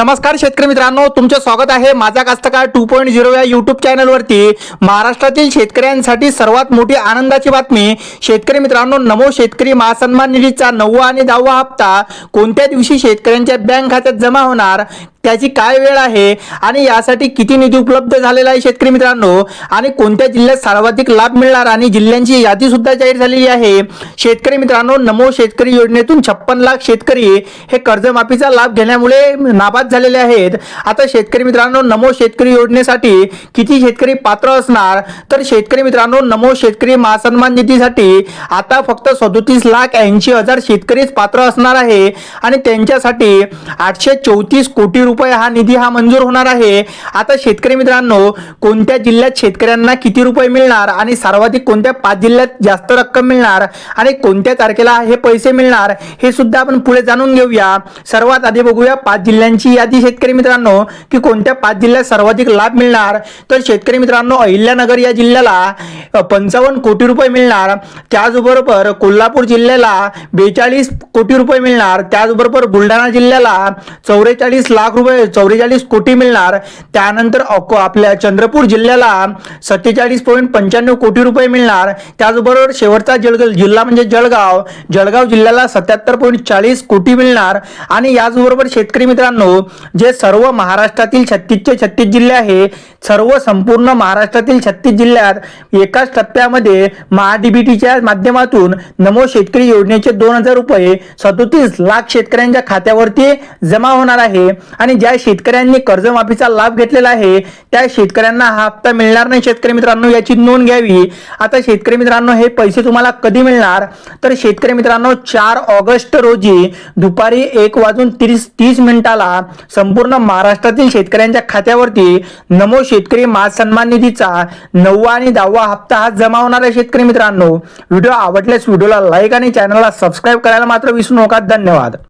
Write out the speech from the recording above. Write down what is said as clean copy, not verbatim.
नमस्कार शेतकरी मित्रांनो, तुमचे स्वागत आहे माझा कास्तकार 2.0 या यूट्यूब चॅनलवरती। महाराष्ट्रातील शेतकऱ्यांसाठी सर्वात मोठी आनंदाची बातमी शेतकरी मित्रांनो, नमो शेतकरी महासन्मान निधीचा 9वा आणि 10वा हप्ता कोणत्या दिवशी शेतकऱ्यांच्या बँक खात्यात जमा होणार, त्याची काय वेळ आहे आणि यासाठी किती निधी उपलब्ध झालेला आहे शेतकरी मित्रांनो, आणि कोणत्या जिल्ह्यात सर्वाधिक लाभ मिळणार आणि जिल्ह्यांची यादी सुद्धा जाहीर झालेली आहे। शेतकरी मित्रांनो, नमो शेतकरी योजनेतून 56 लाख शेतकरी हे कर्जमाफीचा लाभ घेण्यामुळे नापास झालेले आहेत। आता शेतकरी मित्रांनो, नमो शेतकरी योजनेसाठी किती शेतकरी पात्र असणार, तर शेतकरी मित्रांनो, नमो शेतकरी महासन्मान निधीसाठी आता फक्त 37,80,000 शेतकरीच पात्र असणार आहे आणि त्यांच्यासाठी 834 कोटी रुपये हा निधी मंजूर होणार आहे। आता शेतकरी मित्रांनो, कोणत्या जिल्ह्यात शेतकऱ्यांना किती रुपये मिळणार आणि सर्वाधिक कोणत्या 5 जिल्ह्यात जास्त रक्कम मिळणार आणि कोणत्या तारखेला हे पैसे मिळणार हे सुद्धा आपण पुढे जाणून घेऊया। सर्वात आधी बघूया 5 जिल्ह्यांची यादी शेतकरी मित्रांनो, की कोणत्या 5 जिल्ह्यात सर्वाधिक लाभ मिळणार। तर शेतकरी मित्रांनो, अहिल्यानगर या जिल्ह्याला 55 कोटी रुपये मिळणार। त्याचबरोबर कोल्हापूर जिल्ह्याला 42 कोटी रुपये मिळणार। त्याचबरोबर बुलढाणा जिल्ह्याला 44 कोटी मिळणार। त्यानंतर आपल्या चंद्रपूर जिल्ह्याला 47.95 कोटी रुपये मिळणार। त्याचबरोबर शेवटचा जिल्हा म्हणजे जळगाव जिल्ह्याला 77.40 कोटी मिळणार। आणि याचबरोबर शेतकरी मित्रांनो, जे सर्व महाराष्ट्रातील 36 जिल्हे आहे, सर्व संपूर्ण महाराष्ट्रातील 36 जिल्ह्यात एकाच टप्प्यामध्ये महाडीबीटीच्या माध्यमातून नमो शेतकरी योजनेचे 2000 रुपये 37 लाख शेतकऱ्यांच्या खात्यावरती जमा होणार आहे। आणि ज्या शेतकऱ्यांनी कर्जमाफीचा लाभ घेतलेला आहे त्या शेतकऱ्यांना हा हप्ता मिळणार नाही शेतकरी मित्रांनो, याची नोंद घ्यावी। आता शेतकरी मित्रांनो, हे पैसे तुम्हाला कधी मिळणार, तर शेतकरी मित्रांनो 4 ऑगस्ट रोजी दुपारी 1:30 संपूर्ण महाराष्ट्रातील शेतकऱ्यांच्या खात्यावरती नमो शेतकरी महासन्मान निधीचा 9वा आणि 10वा हप्ता हा जमा होणार आहे शेतकरी मित्रांनो। व्हिडिओ आवडल्यास व्हिडिओला लाईक आणि चॅनलला सबस्क्राईब करायला मात्र विसरू नका। धन्यवाद।